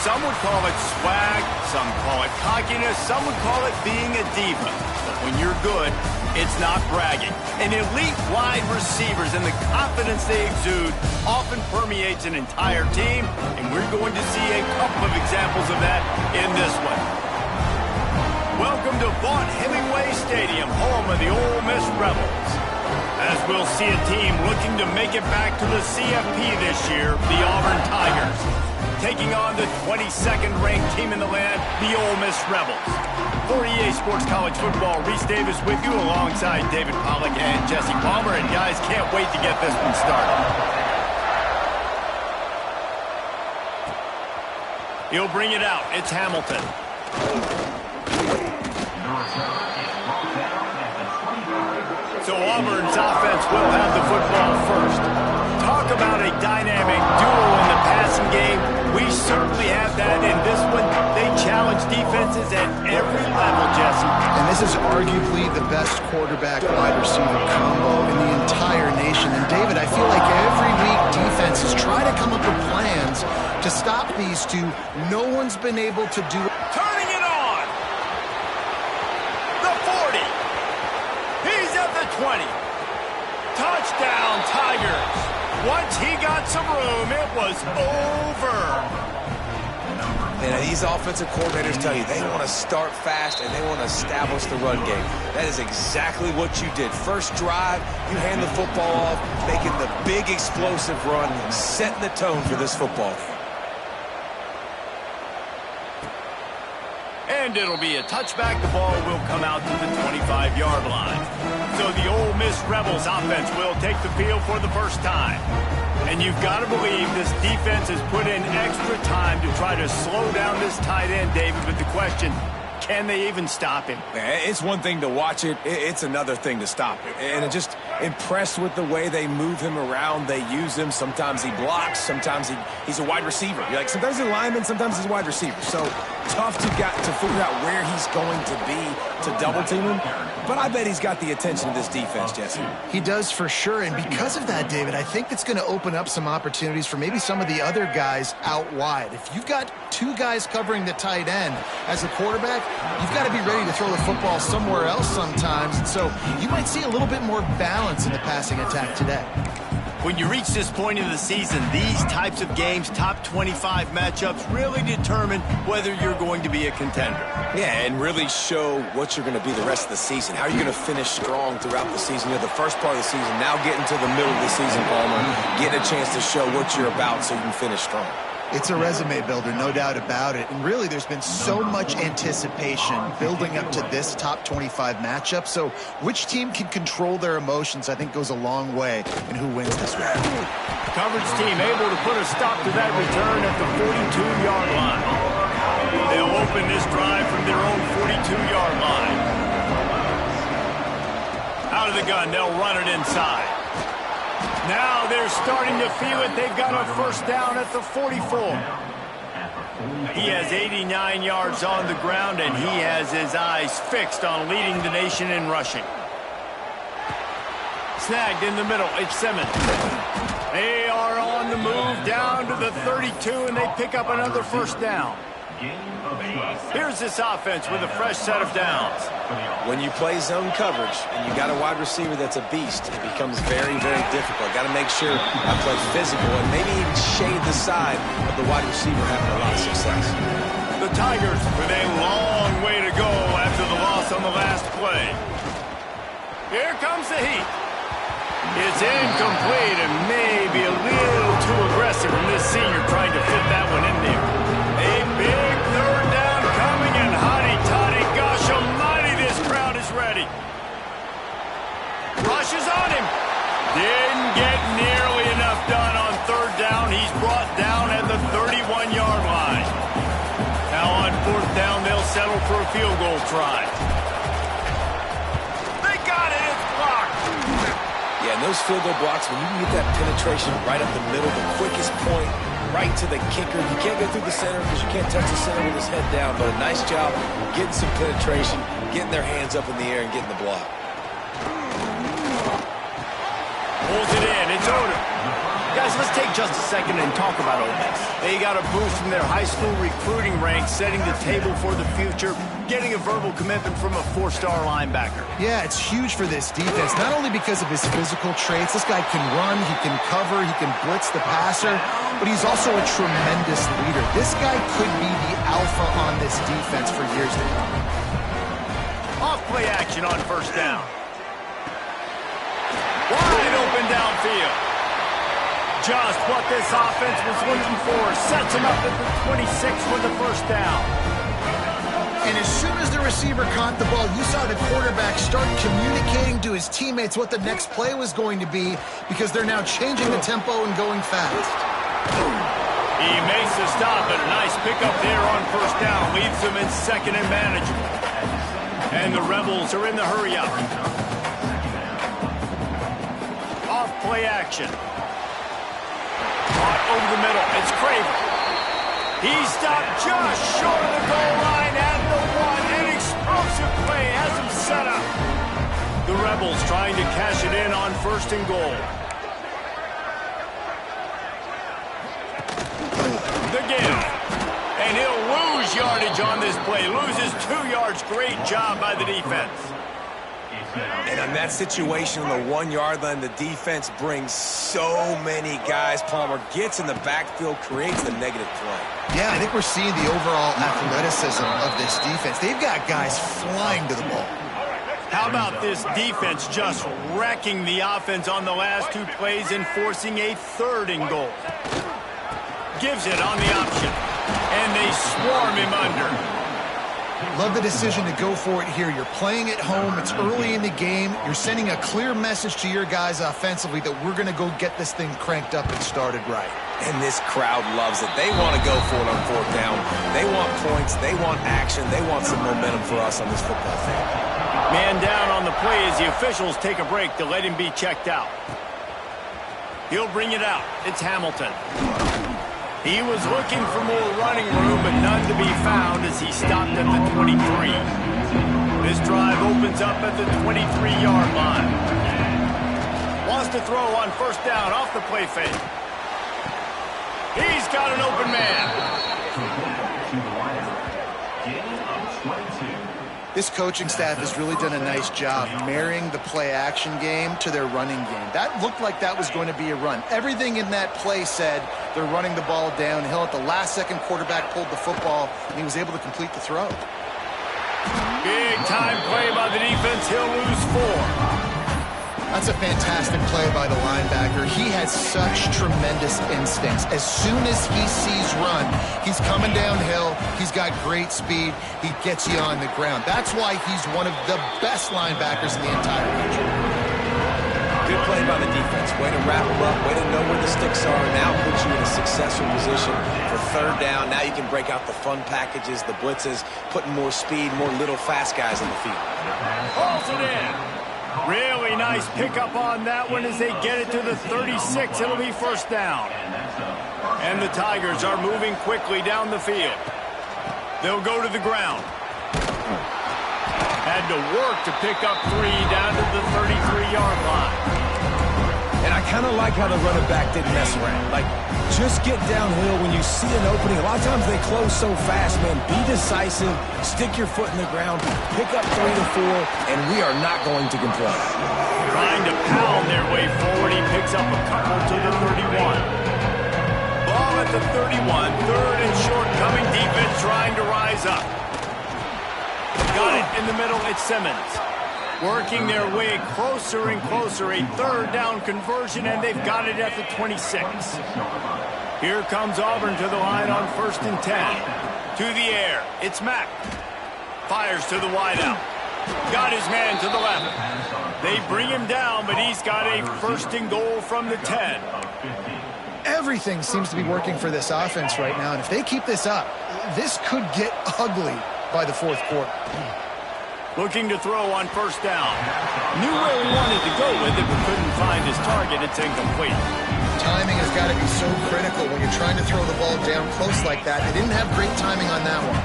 Some would call it swag, some call it cockiness, some would call it being a diva. But when you're good, it's not bragging. And elite wide receivers and the confidence they exude often permeates an entire team, and we're going to see a couple of examples of that in this one. Welcome to Vaught-Hemingway Stadium, home of the Ole Miss Rebels. As we'll see a team looking to make it back to the CFP this year, the Auburn Tigers, taking on the 22nd ranked team in the land, the Ole Miss Rebels. For EA Sports College Football, Reese Davis with you alongside David Pollack and Jesse Palmer. And guys, can't wait to get this one started. He'll bring it out. It's Hamilton. So Auburn's offense will have the football first. Talk about a dynamic duo in the passing game. We certainly have that in this one. They challenge defenses at every level, Jesse. And this is arguably the best quarterback-wide receiver combo in the entire nation. And David, I feel like every week defenses try to come up with plans to stop these two. No one's been able to do it. Turning it on. The 40. He's at the 20. Touchdown, Tigers. Once he got some room, it was over. And these offensive coordinators tell you they want to start fast and they want to establish the run game. That is exactly what you did. First drive, you hand the football off, making the big explosive run, setting the tone for this football game. And it'll be a touchback. The ball will come out to the 25-yard line. So the Ole Miss Rebels offense will take the field for the first time. And you've got to believe this defense has put in extra time to try to slow down this tight end, David. But the question, can they even stop him? It's one thing to watch it. It's another thing to stop it. And just impressed with the way they move him around. They use him. Sometimes he blocks. Sometimes he's a wide receiver. You're like, sometimes he's a lineman. Sometimes he's a wide receiver. So tough to figure out where he's going to be to double team him. But I bet he's got the attention of this defense, Jesse. He does for sure, and because of that, David, I think it's going to open up some opportunities for maybe some of the other guys out wide. If you've got two guys covering the tight end as a quarterback, you've got to be ready to throw the football somewhere else sometimes, and so you might see a little bit more balance in the passing attack today. When you reach this point in the season, these types of games, top 25 matchups, really determine whether you're going to be a contender. Yeah, and really show what you're going to be the rest of the season. How are you going to finish strong throughout the season? You know, the first part of the season, now getting to the middle of the season, Palmer, getting a chance to show what you're about so you can finish strong. It's a resume builder, no doubt about it. And really, there's been so much anticipation building up to this top 25 matchup. So which team can control their emotions, I think, goes a long way in who wins this one. Coverage team able to put a stop to that return at the 42-yard line. They'll open this drive from their own 42-yard line. Out of the gun, they'll run it inside. Now they're starting to feel it. They've got a first down at the 44. He has 89 yards on the ground, and he has his eyes fixed on leading the nation in rushing. Snagged in the middle. It's Simmons. They are on the move down to the 32, and they pick up another first down. Here's this offense with a fresh set of downs. When you play zone coverage and you got a wide receiver that's a beast, it becomes very, very difficult. Got to make sure I play physical and maybe even shade the side of the wide receiver having a lot of success. The Tigers with a long way to go after the loss on the last play. Here comes the heat. It's incomplete and maybe a little too aggressive from this senior trying to fit that one in there. A big third down coming, and hotty-toddy, gosh almighty, this crowd is ready. Rushes on him. Didn't get nearly enough done on third down. He's brought down at the 31-yard line. Now on fourth down, they'll settle for a field goal try. They got it. It's blocked. those field goal blocks, when you can get that penetration right up the middle, the quickest point, right to the kicker. You can't go through the center because you can't touch the center with his head down, but a nice job getting some penetration, getting their hands up in the air and getting the block. Pulls it in. It's Odom. Guys, let's take just a second and talk about Ole Miss. They got a boost from their high school recruiting ranks, setting the table for the future, getting a verbal commitment from a 4-star linebacker. Yeah, it's huge for this defense, not only because of his physical traits. This guy can run, he can cover, he can blitz the passer, but he's also a tremendous leader. This guy could be the alpha on this defense for years to come. Off play action on first down. Wide open downfield. Just what this offense was looking for. Sets him up at the 26 for the first down. And as soon as the receiver caught the ball, you saw the quarterback start communicating to his teammates what the next play was going to be, because they're now changing the tempo and going fast. He makes the stop, and a nice pickup there on first down. Leaves them in second and manageable. And the Rebels are in the hurry-up. Off play action. Caught over the middle. It's Craven. He stopped just short of the goal line at the one. An explosive play has him set up. The Rebels trying to cash it in on first and goal. The give. And he'll lose yardage on this play. Loses 2 yards. Great job by the defense. And on that situation on the 1-yard line, the defense brings so many guys. Palmer gets in the backfield, creates the negative play. Yeah, I think we're seeing the overall athleticism of this defense. They've got guys flying to the ball. How about this defense just wrecking the offense on the last 2 plays and forcing a 3rd and goal? Gives it on the option, and they swarm him under. Love the decision to go for it here. You're playing at home. It's early in the game. You're sending a clear message to your guys offensively that we're going to go get this thing cranked up and started right. And this crowd loves it. They want to go for it on 4th down. They want points. They want action. They want some momentum for us on this football field. Man down on the play as the officials take a break to let him be checked out. He'll bring it out. It's Hamilton. He was looking for more running room, but none to be found as he stopped at the 23. This drive opens up at the 23-yard line. Wants to throw on first down off the play fake. He's got an open man. This coaching staff has really done a nice job marrying the play-action game to their running game. That looked like that was going to be a run. Everything in that play said they're running the ball downhill. At the last second, quarterback pulled the football, and he was able to complete the throw. Big-time play by the defense. He'll lose 4. That's a fantastic play by the linebacker. He has such tremendous instincts. As soon as he sees run, he's coming downhill. He's got great speed. He gets you on the ground. That's why he's one of the best linebackers in the entire country. Good play by the defense. Way to wrap them up. Way to know where the sticks are. Now puts you in a successful position for 3rd down. Now you can break out the fun packages, the blitzes, putting more speed, more little fast guys on the field. Pulls it in. Really nice pickup on that one as they get it to the 36. It'll be first down. And the Tigers are moving quickly down the field. They'll go to the ground. Had to work to pick up 3 down to the 33-yard line. And I kind of like how the running back didn't mess around. Like, just get downhill when you see an opening. A lot of times they close so fast, man. Be decisive, stick your foot in the ground, pick up 3 to 4, and we are not going to complain. Trying to pound their way forward. He picks up a couple to the 31. Ball at the 31. 3rd and short coming. Defense trying to rise up. Got it in the middle. It's Simmons. Working their way closer and closer. A 3rd down conversion, and they've got it at the 26. Here comes Auburn to the line on 1st and 10. To the air. It's Mack. Fires to the wideout. Got his man to the left. They bring him down, but he's got a 1st and goal from the 10. Everything seems to be working for this offense right now, and if they keep this up, this could get ugly by the 4th quarter. Looking to throw on first down. Knew where he wanted to go with it, but couldn't find his target. It's incomplete. Timing has got to be so critical when you're trying to throw the ball down close like that. They didn't have great timing on that one.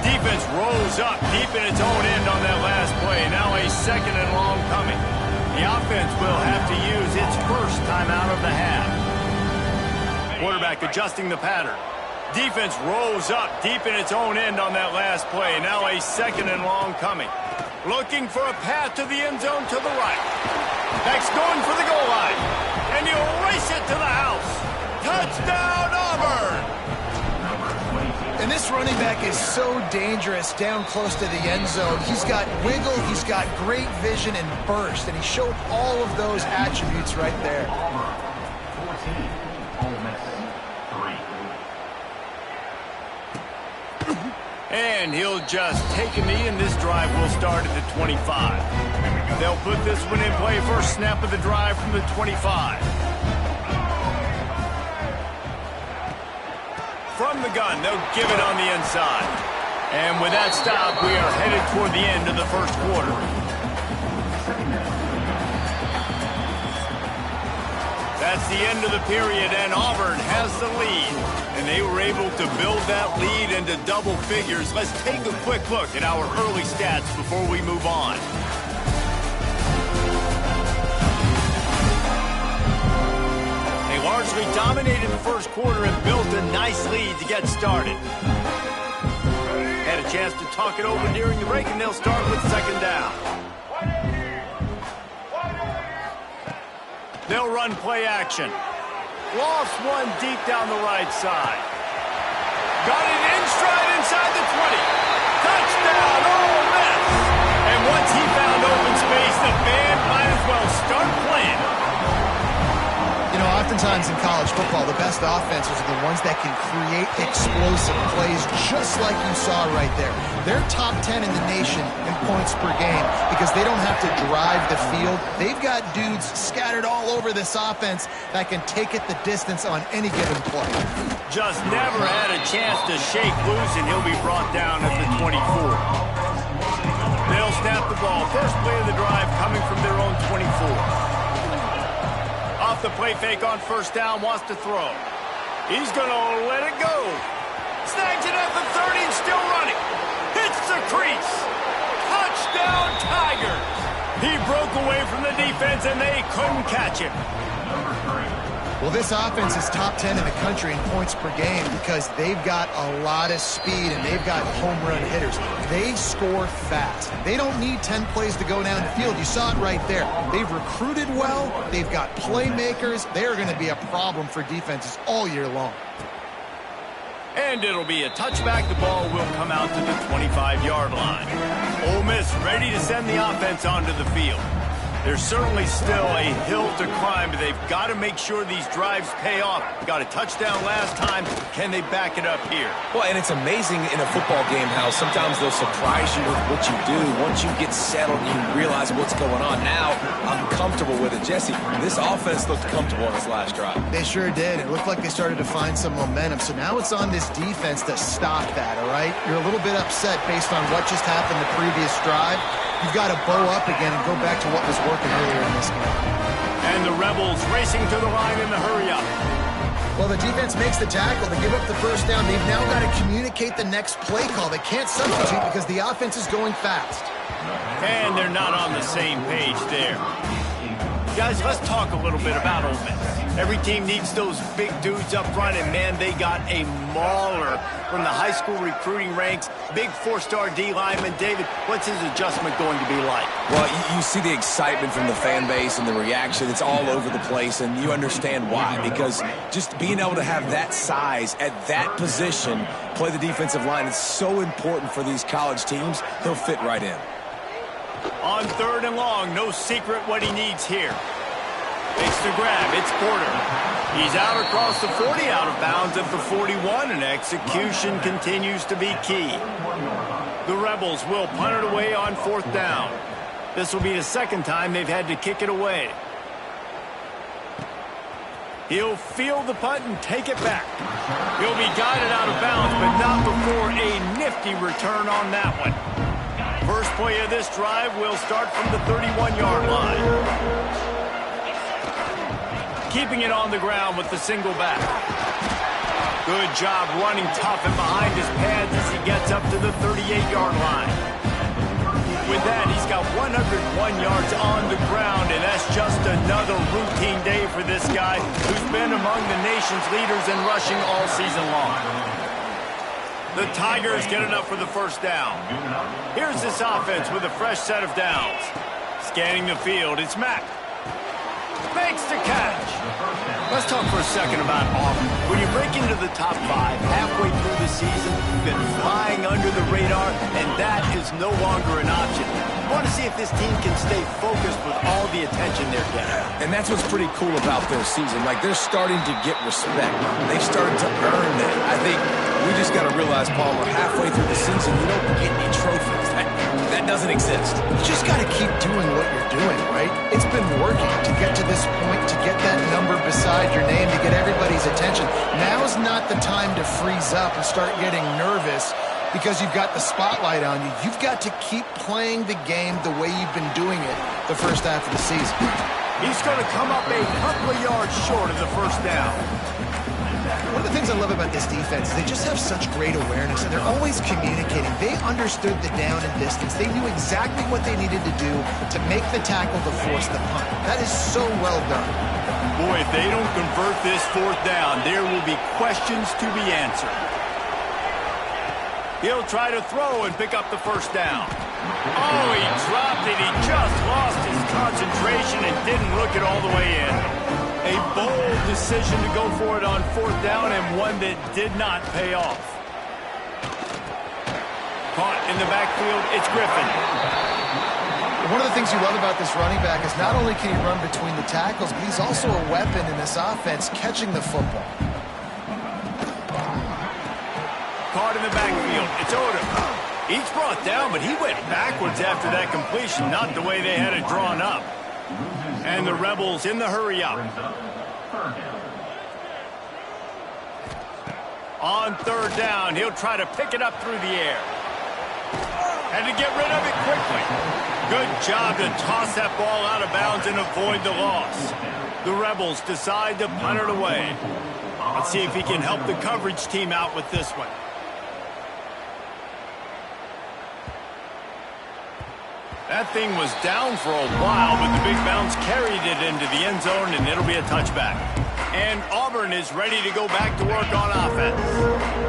Defense rolls up deep in its own end on that last play. Now a 2nd and long coming. The offense will have to use its first timeout of the half. Quarterback adjusting the pattern. Defense rolls up deep in its own end on that last play. Now a 2nd and long coming. Looking for a path to the end zone to the right. Back's going for the goal line. And he'll race it to the house. Touchdown, Auburn! And this running back is so dangerous down close to the end zone. He's got wiggle, he's got great vision and burst, and he showed all of those attributes right there. And he'll just take a knee, and this drive will start at the 25. They'll put this one in play. First snap of the drive from the 25. From the gun, they'll give it on the inside. And with that stop, we are headed toward the end of the first quarter. That's the end of the period, and Auburn has the lead. And they were able to build that lead into double figures. Let's take a quick look at our early stats before we move on. They largely dominated the first quarter and built a nice lead to get started. Had a chance to talk it over during the break, and they'll start with 2nd down. They'll run play action. Lost one deep down the right side. Got it in stride inside the 20. Touchdown, Ole Miss! And once he found open space, the band might as well start playing. You know, oftentimes in college football, the best offenses are the ones that can create explosive plays just like you saw right there. They're top 10 in the nation in points per game because they don't have to drive the field. They've got dudes scattered all over this offense that can take it the distance on any given play. Just never had a chance to shake loose, and he'll be brought down at the 24. They'll snap the ball. First play of the drive coming from their own 24. Off the play fake on first down, wants to throw. He's going to let it go. Snags it at the 30 and still running. Hits the crease. Touchdown, Tigers. He broke away from the defense, and they couldn't catch him. Well, this offense is top 10 in the country in points per game because they've got a lot of speed and they've got home run hitters. They score fast. They don't need 10 plays to go down the field. You saw it right there. They've recruited well. They've got playmakers. They're going to be a problem for defenses all year long. And it'll be a touchback. The ball will come out to the 25-yard line. Ole Miss ready to send the offense onto the field. There's certainly still a hill to climb, but they've got to make sure these drives pay off. Got a touchdown last time. Can they back it up here? Well, and it's amazing in a football game how sometimes they'll surprise you with what you do. Once you get settled, you realize what's going on. Now, I'm comfortable with it. Jesse, this offense looked comfortable on this last drive. They sure did. It looked like they started to find some momentum. So now it's on this defense to stop that, all right? You're a little bit upset based on what just happened the previous drive. You've got to bow up again and go back to what was working earlier in this game. And the Rebels racing to the line in the hurry up. Well, the defense makes the tackle. They give up the first down. They've now got to communicate the next play call. They can't substitute because the offense is going fast. And they're not on the same page there. Guys, let's talk a little bit about Ole Miss. Every team needs those big dudes up front, and man, they got a mauler from the high school recruiting ranks. Big four-star D lineman. David, what's his adjustment going to be like? Well, you see the excitement from the fan base and the reaction. It's all over the place, and you understand why. Because just being able to have that size at that position, play the defensive line, is so important for these college teams. He'll fit right in. On 3rd and long, no secret what he needs here. Makes the grab. It's Porter. He's out across the 40, out of bounds at the 41, and execution continues to be key. The Rebels will punt it away on 4th down. This will be the 2nd time they've had to kick it away. He'll field the punt and take it back. He'll be guided out of bounds, but not before a nifty return on that one. First play of this drive will start from the 31-yard line. Keeping it on the ground with the single back. Good job running tough and behind his pads as he gets up to the 38-yard line. With that, he's got 101 yards on the ground, and that's just another routine day for this guy who's been among the nation's leaders in rushing all season long. The Tigers get enough for the first down. Here's this offense with a fresh set of downs. Scanning the field, it's Mack. Makes the catch. Let's talk for a second about Auburn. When you break into the top 5 halfway through the season, you've been flying under the radar, and that is no longer an option. You want to see if this team can stay focused with all the attention they're getting. And that's what's pretty cool about their season. Like, they're starting to get respect. They've started to earn that. I think we just got to realize, Paul, we're halfway through the season. You don't get any trophies. That doesn't exist. You just got to keep doing what you're doing, right? It's been working to get to this point, to get that number beside your name, to get everybody's attention. Now's not the time to freeze up and start getting nervous because you've got the spotlight on you. You've got to keep playing the game the way you've been doing it the first half of the season. He's going to come up a couple of yards short of the first down. One of the things I love about this defense is they just have such great awareness, and they're always communicating. They understood the down and distance. They knew exactly what they needed to do to make the tackle to force the punt. That is so well done. Boy, if they don't convert this fourth down, there will be questions to be answered. He'll try to throw and pick up the first down. Oh, he dropped it. He just lost his concentration and didn't look it all the way in. A bold decision to go for it on fourth down, and one that did not pay off. Caught in the backfield, it's Griffin. One of the things you love about this running back is not only can he run between the tackles, but he's also a weapon in this offense catching the football. Caught in the backfield, it's Odom. Each brought down, but he went backwards after that completion, not the way they had it drawn up. And the Rebels in the hurry-up. On third down, he'll try to pick it up through the air. And to get rid of it quickly. Good job to toss that ball out of bounds and avoid the loss. The Rebels decide to punt it away. Let's see if he can help the coverage team out with this one. That thing was down for a while, but the big bounce carried it into the end zone, and it'll be a touchback. And Auburn is ready to go back to work on offense.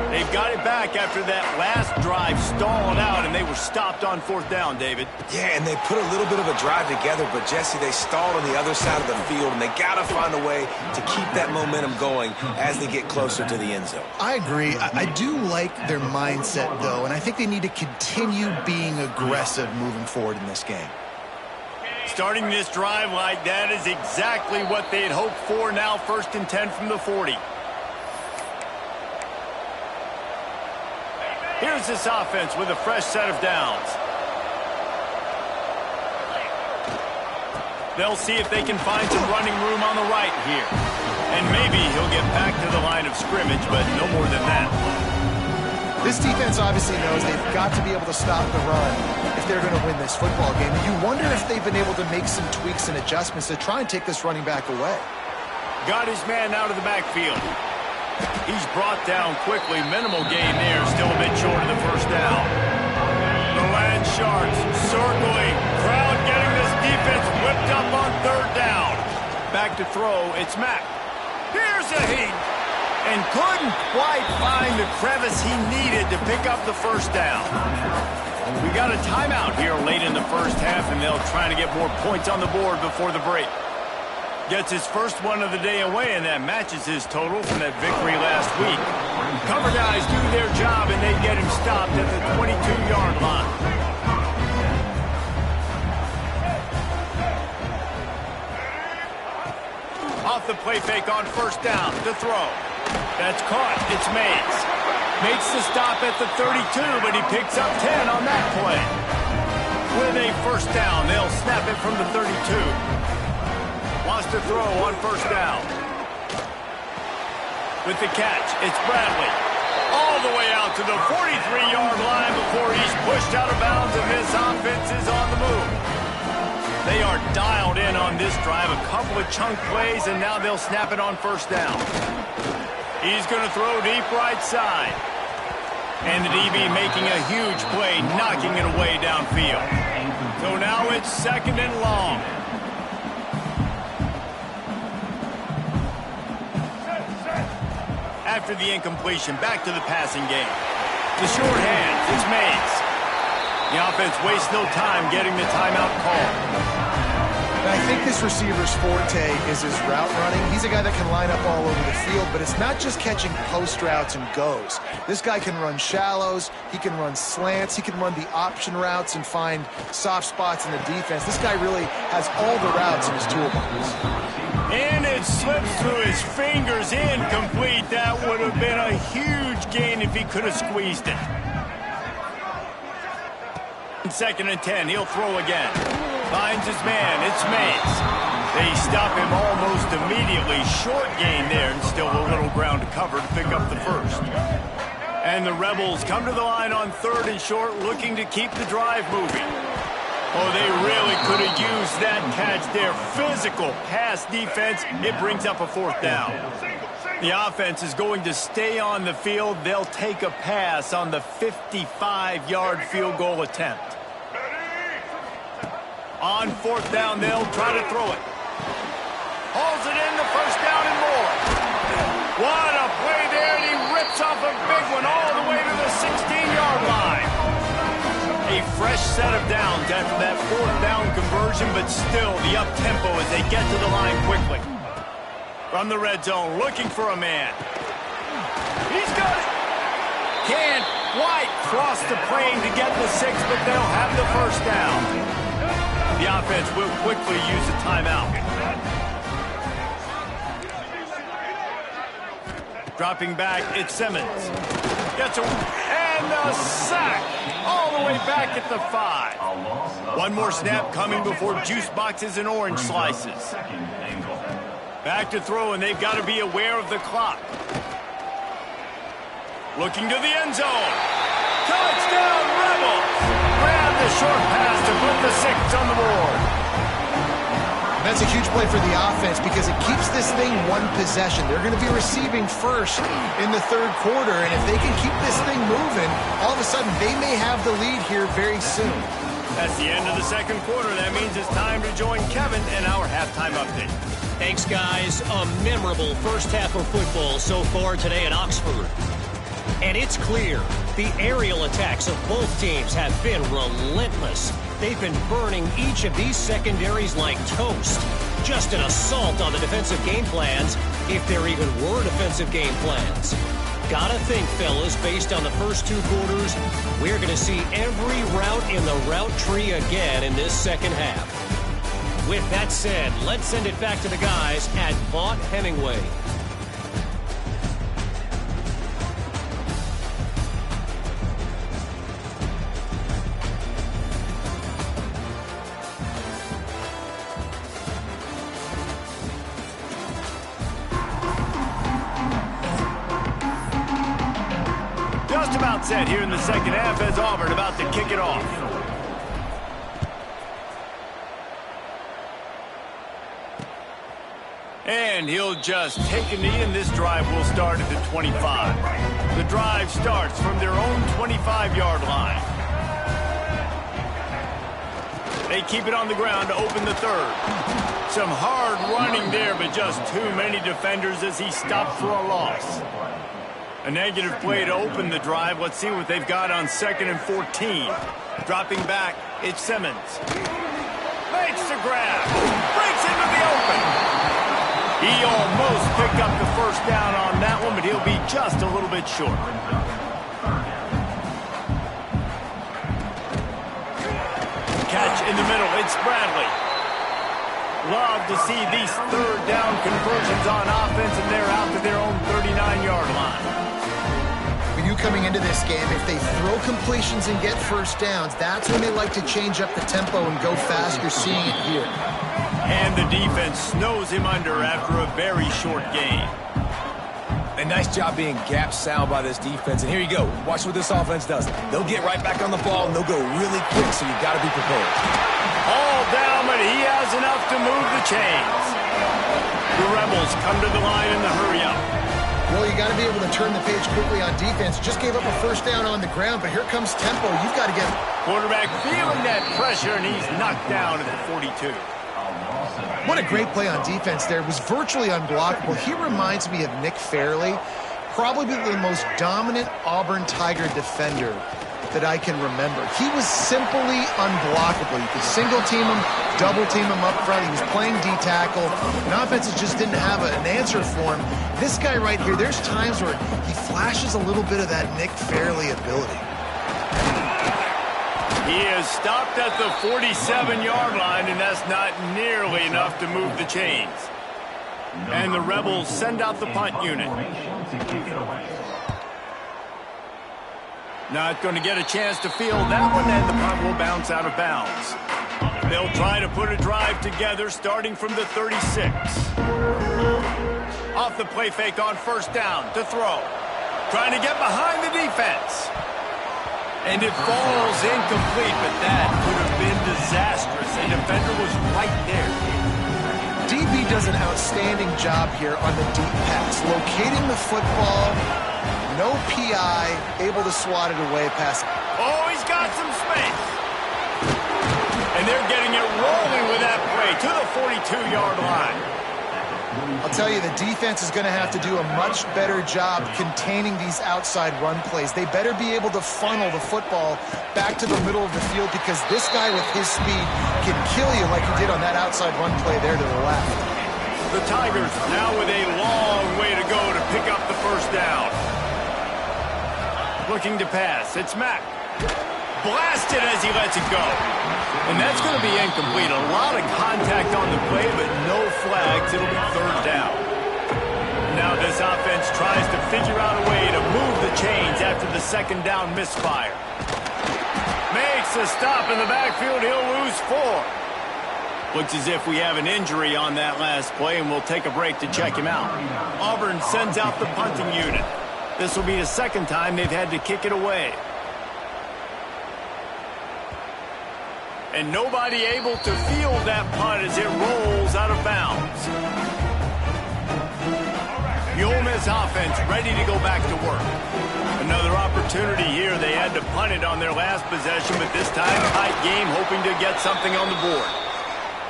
They've got it back after that last drive stalled out, and they were stopped on fourth down, David. Yeah, and they put a little bit of a drive together, but, Jesse, they stalled on the other side of the field, and they got to find a way to keep that momentum going as they get closer to the end zone. I agree. I do like their mindset, though, and I think they need to continue being aggressive moving forward in this game. Starting this drive like that is exactly what they'd hoped for. Now 1st and 10 from the 40. Here's this offense with a fresh set of downs. They'll see if they can find some running room on the right here. And maybe he'll get back to the line of scrimmage, but no more than that. This defense obviously knows they've got to be able to stop the run if they're going to win this football game. And you wonder if they've been able to make some tweaks and adjustments to try and take this running back away. Got his man out of the backfield. He's brought down quickly. Minimal gain there. Still a bit short of the first down. The Land Sharks circling. Crowd getting this defense whipped up on third down. Back to throw. It's Mack. Here's a heat. And couldn't quite find the crevice he needed to pick up the first down. We got a timeout here late in the first half, and they'll try to get more points on the board before the break. Gets his first one of the day away, and that matches his total from that victory last week. Cover guys do their job, and they get him stopped at the 22-yard line. Off the play fake on first down to throw. That's caught. It's Mays. Makes the stop at the 32, but he picks up 10 on that play. With a first down, they'll snap it from the 32. Wants to throw on first down. With the catch, it's Bradley. Oh, all the way out to the 43-yard line before he's pushed out of bounds, and this offense is on the move. They are dialed in on this drive, a couple of chunk plays, and now they'll snap it on first down. He's going to throw deep right side. And the DB making a huge play, knocking it away downfield. So now it's 2nd and long. After the incompletion, back to the passing game. The short hand, it's Mays. The offense wastes no time getting the timeout call. And I think this receiver's forte is his route running. He's a guy that can line up all over the field, but it's not just catching post routes and goes. This guy can run shallows, he can run slants, he can run the option routes and find soft spots in the defense. This guy really has all the routes in his toolbox. And it slips through his fingers, incomplete. That would have been a huge gain if he could have squeezed it. 2nd and 10, he'll throw again. Finds his man, it's Mays. They stop him almost immediately. Short gain there, and still a little ground to cover to pick up the first. And the Rebels come to the line on 3rd and short, looking to keep the drive moving. Oh, they really could have used that catch there. Physical pass defense, it brings up a 4th down. The offense is going to stay on the field. They'll take a pass on the 55-yard field goal attempt. On 4th down, they'll try to throw it. Hauls it in, the 1st down and more. What a play there, and he rips off a big one all the way to the 16-yard line. A fresh set of downs after that 4th down conversion, but still the up-tempo as they get to the line quickly. From the red zone, looking for a man. He's got it. Can't quite cross the plane to get the 6, but they'll have the 1st down. The offense will quickly use a timeout. Dropping back, it's Simmons. Gets a and a sack all the way back at the 5. One more snap coming before juice boxes and orange slices. Back to throw, and they've got to be aware of the clock. Looking to the end zone. Touchdown, Rebels! Grab the short pass to put the 6 on the board. That's a huge play for the offense because it keeps this thing one possession. They're going to be receiving first in the 3rd quarter, and if they can keep this thing moving, all of a sudden they may have the lead here very soon. That's the end of the 2nd quarter. That means it's time to join Kevin in our halftime update. Thanks, guys. A memorable first half of football so far today in Oxford. And it's clear the aerial attacks of both teams have been relentless. They've been burning each of these secondaries like toast. Just an assault on the defensive game plans, if there even were defensive game plans. Gotta think, fellas, based on the first 2 quarters, we're going to see every route in the route tree again in this 2nd half. With that said, let's send it back to the guys at Vaught Hemingway. Just about set here in the 2nd half as Auburn about to kick it off. And he'll just take a knee, and this drive will start at the 25. The drive starts from their own 25-yard line. They keep it on the ground to open the 3rd. Some hard running there, but just too many defenders as he stopped for a loss. A negative play to open the drive. Let's see what they've got on 2nd and 14. Dropping back, it's Simmons. Makes the grab. Breaks into the open. He almost picked up the 1st down on that one, but he'll be just a little bit short. Catch in the middle, it's Bradley. Love to see these 3rd down conversions on offense, and they're out to their own 39-yard line. Coming into this game, if they throw completions and get 1st downs, that's when they like to change up the tempo and go fast. You're seeing it here. And the defense snows him under after a very short gain. A nice job being gap sound by this defense. And here you go. Watch what this offense does. They'll get right back on the ball, and they'll go really quick, so you got to be prepared. All down, but he has enough to move the chains. The Rebels come to the line in the hurry-up. Well, you got to be able to turn the page quickly on defense. Just gave up a first down on the ground, but here comes tempo. You've got to get... Quarterback feeling that pressure, and he's knocked down at the 42. What a great play on defense there. It was virtually unblockable. He reminds me of Nick Fairley, probably the most dominant Auburn Tiger defender that I can remember. He was simply unblockable. You could single team him, double team him up front. He was playing D-tackle, and offenses just didn't have an answer for him. This guy right here, there's times where he flashes a little bit of that Nick Fairley ability. He is stopped at the 47-yard line, and that's not nearly enough to move the chains. And the Rebels send out the punt unit. Not going to get a chance to field that one, and the punt will bounce out of bounds. They'll try to put a drive together starting from the 36. Off the play fake on first down to throw. Trying to get behind the defense. And it falls incomplete, but that could have been disastrous. The defender was right there. DB does an outstanding job here on the deep pass, locating the football, no PI, able to swat it away past. Oh, he's got some space. And they're getting it rolling with that play to the 42-yard line. I'll tell you, the defense is going to have to do a much better job containing these outside run plays. They better be able to funnel the football back to the middle of the field, because this guy with his speed can kill you like he did on that outside run play there to the left. The Tigers now with a long way to go to pick up the first down. Looking to pass. It's Mack. Blasted as he lets it go. And that's going to be incomplete. A lot of contact on the play, but no flags. It'll be third down. Now this offense tries to figure out a way to move the chains after the second down misfire. Makes a stop in the backfield. He'll lose 4. Looks as if we have an injury on that last play, and we'll take a break to check him out. Auburn sends out the punting unit. This will be the second time they've had to kick it away. And nobody able to field that punt as it rolls out of bounds. The Ole Miss offense ready to go back to work. Another opportunity here. They had to punt it on their last possession, but this time tight game, hoping to get something on the board.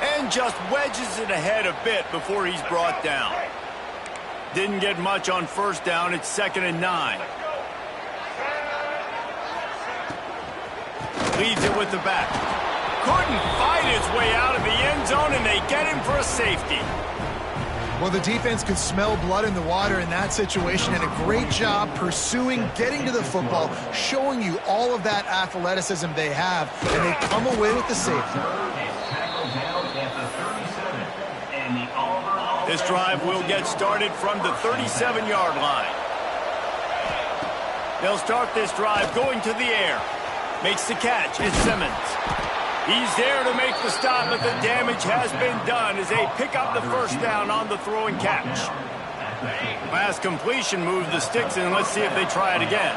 And just wedges it ahead a bit before he's brought down. Didn't get much on first down. It's 2nd and 9. Leads it with the back. Couldn't fight his way out of the end zone, and they get him for a safety. Well, the defense could smell blood in the water in that situation, and a great job pursuing, getting to the football, showing you all of that athleticism they have, and they come away with the safety. This drive will get started from the 37-yard line. They'll start this drive going to the air. Makes the catch. It's Simmons. He's there to make the stop, but the damage has been done as they pick up the first down on the throw and catch. Last completion moves the sticks in. Let's see if they try it again.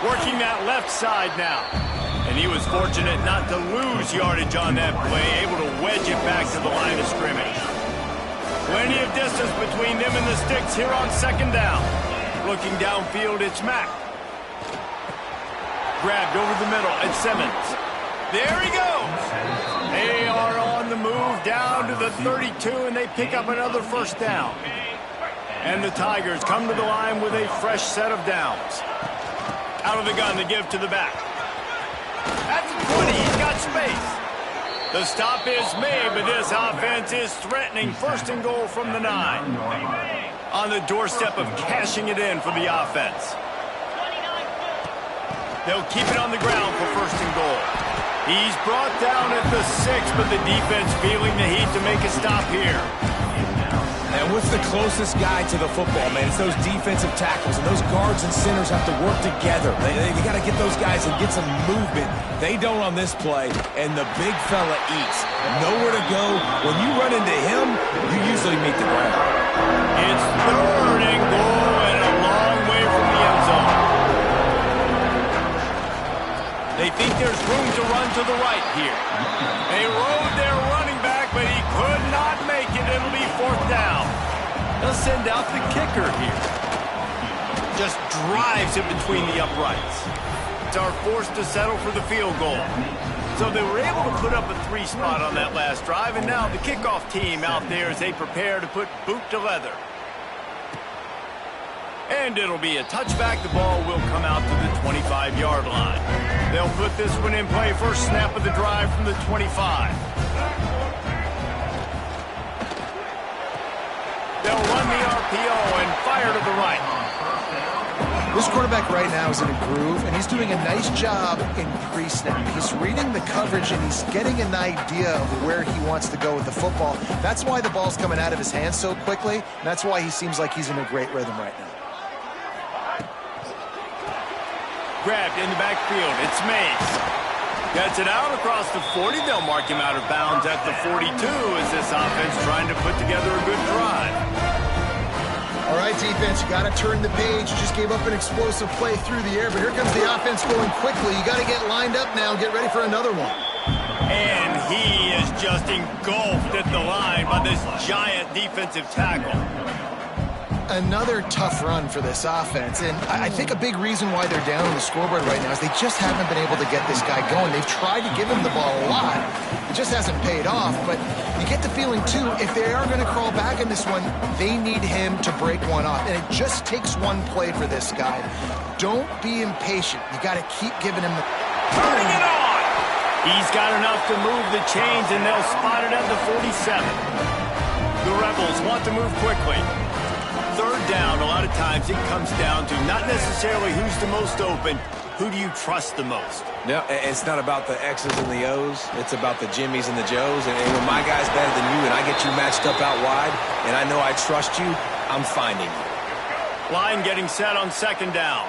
Working that left side now. And he was fortunate not to lose yardage on that play, able to wedge it back to the line of scrimmage. Plenty of distance between them and the sticks here on second down. Looking downfield, it's Mack. Grabbed over the middle, and Simmons. There he goes. They are on the move down to the 32, and they pick up another first down. And the Tigers come to the line with a fresh set of downs. Out of the gun to give to the back. At the 20, he's got space. The stop is made, but this offense is threatening first and goal from the 9. On the doorstep of cashing it in for the offense. They'll keep it on the ground for first and goal. He's brought down at the 6, but the defense feeling the heat to make a stop here. And what's the closest guy to the football, man? It's those defensive tackles, and those guards and centers have to work together. They got to get those guys and get some movement. They don't on this play, and the big fella eats. Nowhere to go. When you run into him, you usually meet the ground. It's 3rd and goal and a long way from the end zone. They think there's room to run to the right here. They rode their running back, but he could not make it. It'll be 4th down. They'll send out the kicker here. Just drives it between the uprights. Are forced to settle for the field goal. So they were able to put up a 3-spot on that last drive, and now the kickoff team out there as they prepare to put boot to leather. And it'll be a touchback. The ball will come out to the 25-yard line. They'll put this one in play. First snap of the drive from the 25. They'll run the RPO and fire to the right. This quarterback right now is in a groove, and he's doing a nice job in pre-snap. He's reading the coverage, and he's getting an idea of where he wants to go with the football. That's why the ball's coming out of his hands so quickly, and that's why he seems like he's in a great rhythm right now. Grabbed in the backfield. It's Mays. Gets it out across the 40. They'll mark him out of bounds at the 42 as this offense trying to put together a good drive. All right, defense, you got to turn the page. You just gave up an explosive play through the air, but here comes the offense going quickly. You got to get lined up now and get ready for another one. And he is just engulfed at the line by this giant defensive tackle. Another tough run for this offense, and I think a big reason why they're down on the scoreboard right now is they just haven't been able to get this guy going. They've tried to give him the ball a lot. It just hasn't paid off, but you get the feeling, too, if they are going to crawl back in this one, they need him to break one off, and it just takes one play for this guy. Don't be impatient. You got to keep giving him the... Turning it on! He's got enough to move the chains, and they'll spot it at the 47. The Rebels want to move quickly. 3rd down, a lot of times it comes down to not necessarily who's the most open, who do you trust the most? No, it's not about the X's and the O's. It's about the Jimmys and the Joes. And when my guy's better than you and I get you matched up out wide and I know I trust you, I'm finding you. Line getting set on 2nd down.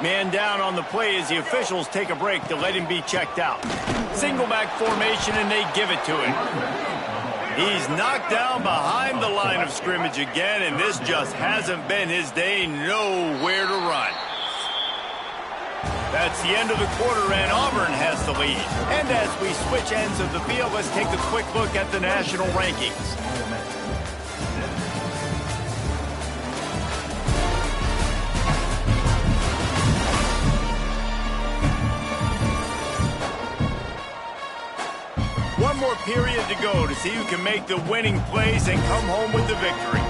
Man down on the play as the officials take a break to let him be checked out. Single back formation, and they give it to him. He's knocked down behind the line of scrimmage again, and this just hasn't been his day. Nowhere to run. That's the end of the quarter, and Auburn has the lead. And as we switch ends of the field, let's take a quick look at the national rankings. One more period to go to see who can make the winning plays and come home with the victory.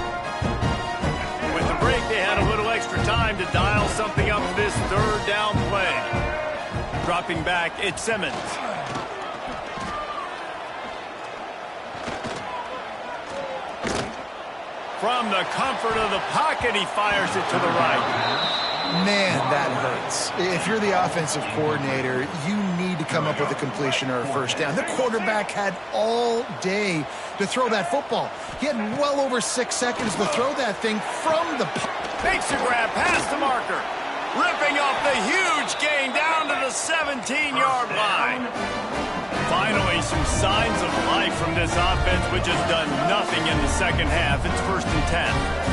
With the break, they had a little extra time to dial something up for this 3rd down play. Dropping back, it's Simmons. From the comfort of the pocket, he fires it to the right. Man, that hurts. If you're the offensive coordinator, you need to come up with a completion or a 1st down. The quarterback had all day to throw that football. He had well over 6 seconds to throw that thing from the... Makes the grab past the marker. Ripping off the huge gain down to the 17-yard line. Finally, some signs of life from this offense, which has done nothing in the 2nd half. It's 1st and 10.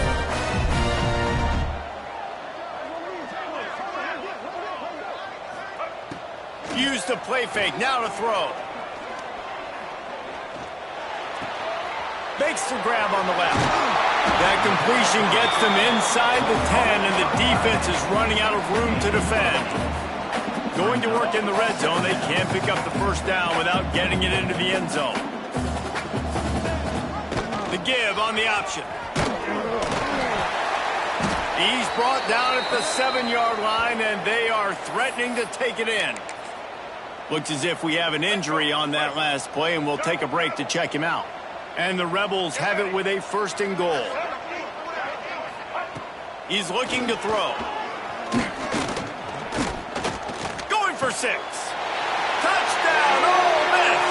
Use the play fake, now to throw. Makes the grab on the left. That completion gets them inside the 10, and the defense is running out of room to defend. Going to work in the red zone, they can't pick up the 1st down without getting it into the end zone. The give on the option. He's brought down at the 7-yard line, and they are threatening to take it in. Looks as if we have an injury on that last play, and we'll take a break to check him out. And the Rebels have it with a 1st and goal. He's looking to throw. Going for 6. Touchdown, Ole Miss!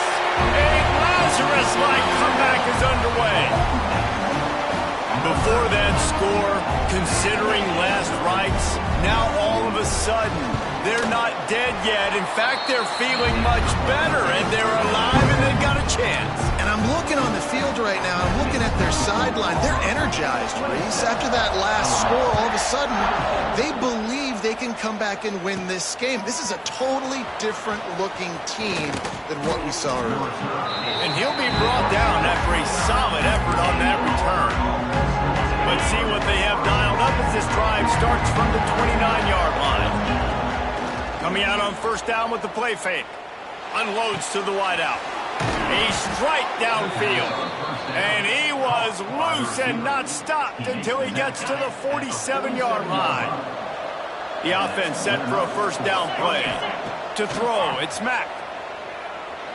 A Lazarus-like comeback is underway. Before that score, considering last rites, now all of a sudden, they're not dead yet. In fact, they're feeling much better, and they're alive, and they've got a chance. And I'm looking on the field right now. I'm looking at their sideline. They're energized, Reese. After that last score, all of a sudden, they believe they can come back and win this game. This is a totally different-looking team than what we saw earlier. And he'll be brought down after a solid effort on that return. Let's see what they have dialed up as this drive starts from the 29-yard line. Coming out on first down with the play fake. Unloads to the wideout. A strike downfield. And he was loose and not stopped until he gets to the 47-yard line. The offense set for a first down play. To throw, it's Mack.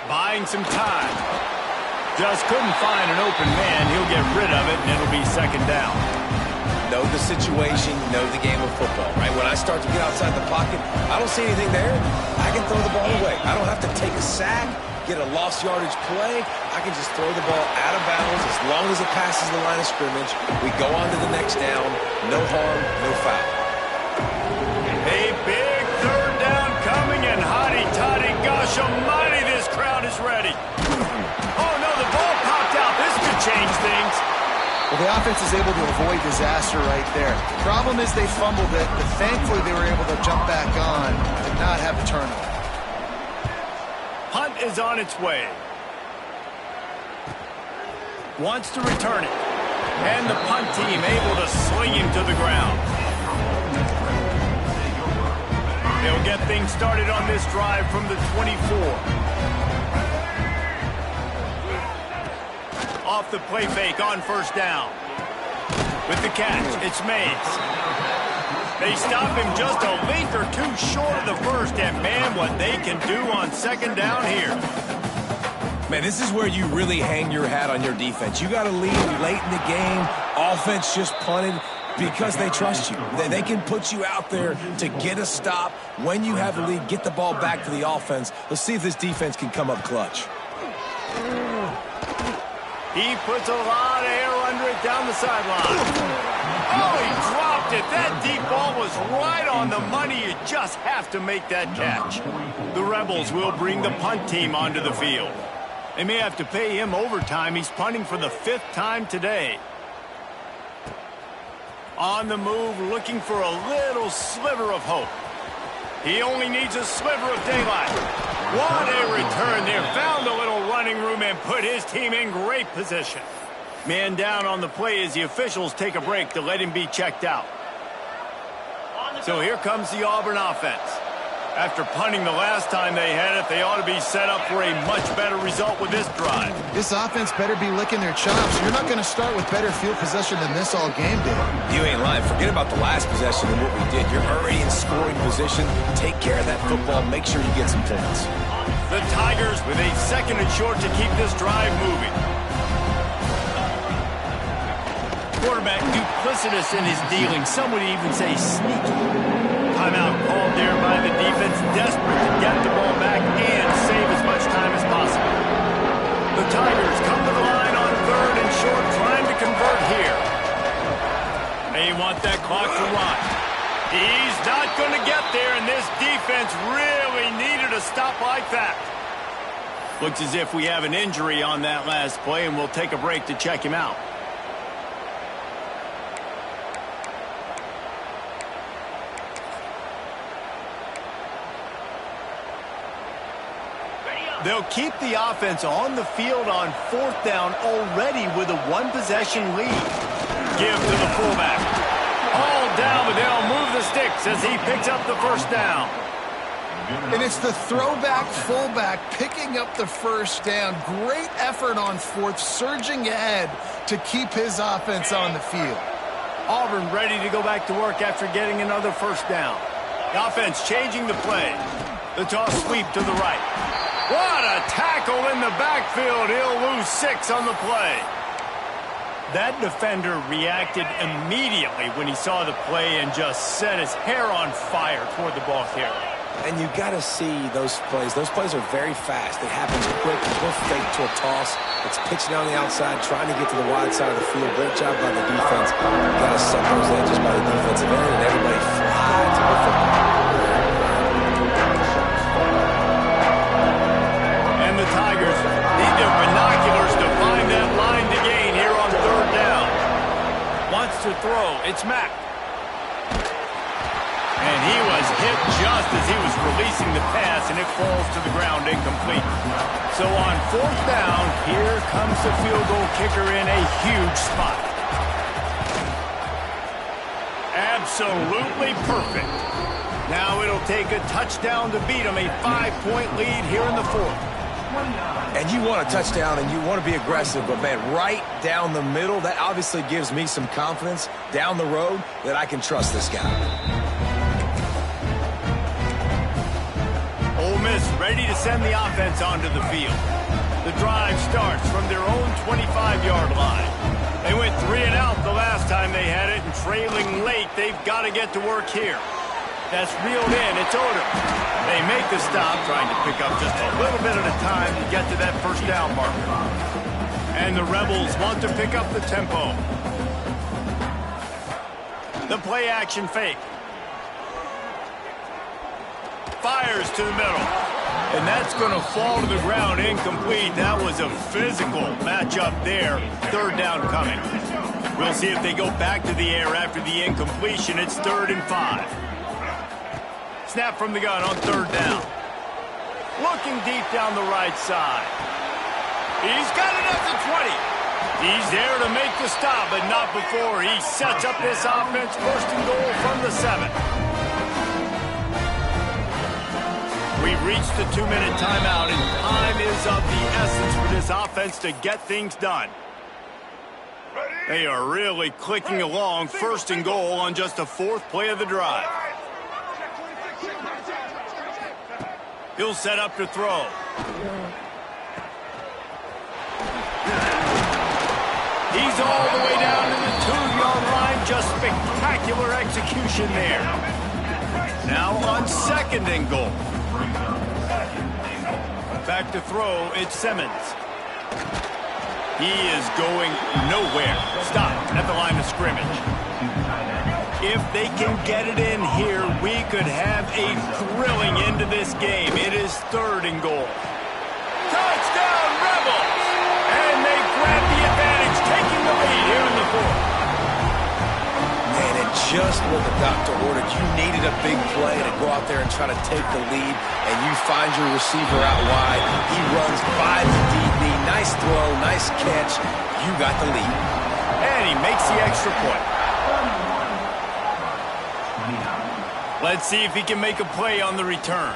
Buying some time. Just couldn't find an open man. He'll get rid of it, and it'll be second down. Know the situation, know the game of football, right? When I start to get outside the pocket, I don't see anything there. I can throw the ball away. I don't have to take a sack, get a lost yardage play. I can just throw the ball out of bounds as long as it passes the line of scrimmage. We go on to the next down. No harm, no foul. A big third down coming, and hotty-toddy, gosh almighty, this crowd is ready. Oh, no, the ball popped out. This could change things. Well, the offense is able to avoid disaster right there. Problem is they fumbled it, but thankfully they were able to jump back on and not have a turnover. Punt is on its way. Wants to return it. And the punt team able to sling him to the ground. They'll get things started on this drive from the 24. Off the play fake on first down. With the catch, it's Mays. They stop him just a length or two short of the first, and man, what they can do on second down here. Man, this is where you really hang your hat on your defense. You got to lead late in the game. Offense just punted because they trust you. They can put you out there to get a stop. When you have the lead, get the ball back to the offense. Let's see if this defense can come up clutch. He puts a lot of air under it down the sideline. Oh, he dropped it. That deep ball was right on the money. You just have to make that catch. The Rebels will bring the punt team onto the field. They may have to pay him overtime. He's punting for the 5th time today. On the move, looking for a little sliver of hope. He only needs a sliver of daylight. What a return there. Found a little running room and put his team in great position. Man down on the play as the officials take a break to let him be checked out. So here comes the Auburn offense. After punting the last time they had it, they ought to be set up for a much better result with this drive. This offense better be licking their chops. You're not going to start with better field possession than this all game, Dave. You ain't lying. Forget about the last possession and what we did. You're already in scoring position. Take care of that football. Make sure you get some points. The Tigers with a second and short to keep this drive moving. Quarterback duplicitous in his dealing. Some would even say sneaky. Timeout called there by the defense, desperate to get the ball back and save as much time as possible. The Tigers come to the line on third and short, trying to convert here. They want that clock to run. He's not going to get there, and this defense really needed a stop like that. Looks as if we have an injury on that last play, and we'll take a break to check him out. They'll keep the offense on the field on fourth down already with a one-possession lead. Give to the fullback. All down, but they'll move the sticks as he picks up the first down. And it's the throwback fullback picking up the first down. Great effort on fourth, surging ahead to keep his offense on the field. Auburn ready to go back to work after getting another first down. The offense changing the play. The toss sweep to the right. What a tackle in the backfield. He'll lose 6 on the play. That defender reacted immediately when he saw the play and just set his hair on fire toward the ball carrier. And you got to see those plays. Those plays are very fast. It happens quick. There's no fake to a toss. It's pitching on the outside, trying to get to the wide side of the field. Great job by the defense. You got to set those edges by the defensive end, and everybody fly to the football. And the Tigers need their binoculars to find that line to gain here on third down. Wants to throw. It's Mack. And he was hit just as he was releasing the pass, and it falls to the ground incomplete. So on fourth down, here comes the field goal kicker in a huge spot. Absolutely perfect. Now it'll take a touchdown to beat them, a 5-point lead here in the fourth. And you want a touchdown, and you want to be aggressive, but, man, right down the middle, that obviously gives me some confidence down the road that I can trust this guy. Ole Miss ready to send the offense onto the field. The drive starts from their own 25-yard line. They went 3 and out the last time they had it, and trailing late, they've got to get to work here. That's reeled in. It's Odom. They make the stop, trying to pick up just a little bit at a time to get to that first down marker. And the Rebels want to pick up the tempo. The play-action fake. Fires to the middle. And that's going to fall to the ground incomplete. That was a physical matchup there. Third down coming. We'll see if they go back to the air after the incompletion. It's 3rd and 5. Snap from the gun on third down. Looking deep down the right side. He's got it at the 20. He's there to make the stop, but not before he sets up this offense. 1st and goal from the 7. We've reached the 2-minute timeout, and time is of the essence for this offense to get things done. They are really clicking along. 1st and goal on just the 4th play of the drive. He'll set up to throw. He's all the way down to the 2-yard line. Just spectacular execution there. Now on 2nd and goal. Back to throw, it's Simmons. He is going nowhere. Stop at the line of scrimmage. If they can get it in here, we could have a thrilling end to this game. It is 3rd and goal. Touchdown, Rebels! And they grab the advantage, taking the lead here in the 4th. Man, and just what the doctor ordered. You needed a big play to go out there and try to take the lead, and you find your receiver out wide. He runs by the DB. Nice throw, nice catch. You got the lead. And he makes the extra point. Let's see if he can make a play on the return.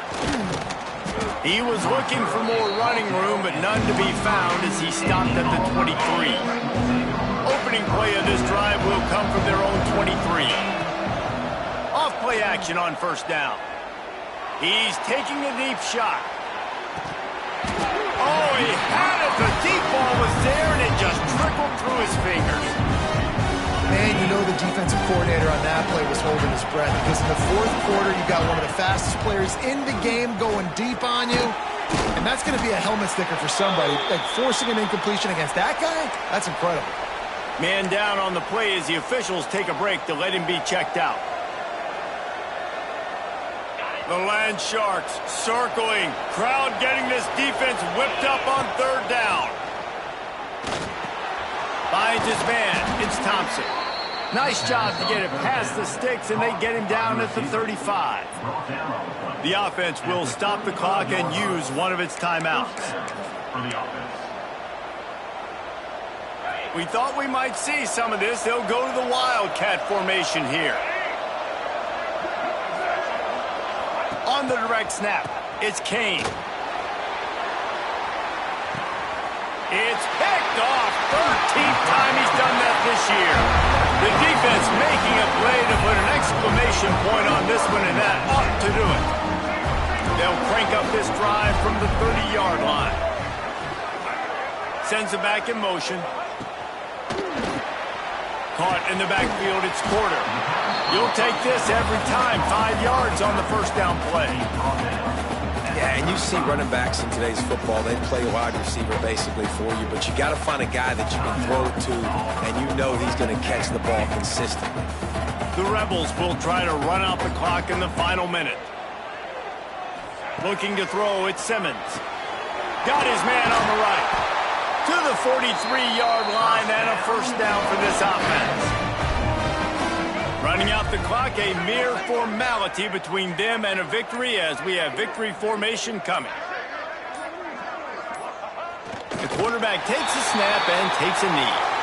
He was looking for more running room, but none to be found as he stopped at the 23. Opening play of this drive will come from their own 23. Off play action on 1st down. He's taking a deep shot. Oh, he had it. The deep ball was there, and it just trickled through his fingers. Man, you know the defensive coordinator on that play was holding his breath, because in the 4th quarter, you got one of the fastest players in the game going deep on you, and that's going to be a helmet sticker for somebody. Like, forcing an incompletion against that guy, that's incredible. Man down on the play as the officials take a break to let him be checked out. The Land Sharks circling. Crowd getting this defense whipped up on 3rd down. Finds his man. It's Thompson. Nice job to get it past the sticks, and they get him down at the 35. The offense will stop the clock and use one of its timeouts. We thought we might see some of this. They'll go to the Wildcat formation here. On the direct snap, it's Kane. It's picked off. 13th time he's done that this year. The defense making a play to put an exclamation point on this one, and that ought to do it. They'll crank up this drive from the 30-yard line. Sends it back in motion. Caught in the backfield, it's Porter. You'll take this every time. 5 yards on the first down play. Yeah, and you see running backs in today's football, they play wide receiver basically for you, but you got to find a guy that you can throw it to, and you know he's going to catch the ball consistently. The Rebels will try to run out the clock in the final minute. Looking to throw, it's Simmons. Got his man on the right. To the 43-yard line and a first down for this offense. Running out the clock, a mere formality between them and a victory as we have victory formation coming. The quarterback takes a snap and takes a knee.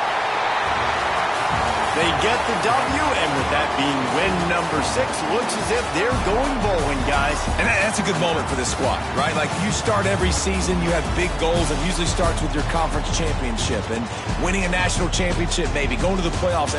They get the W, and with that being win number 6, looks as if they're going bowling, guys. And that's a good moment for this squad, right? Like, you start every season, you have big goals, and usually starts with your conference championship and winning a national championship, maybe going to the playoffs.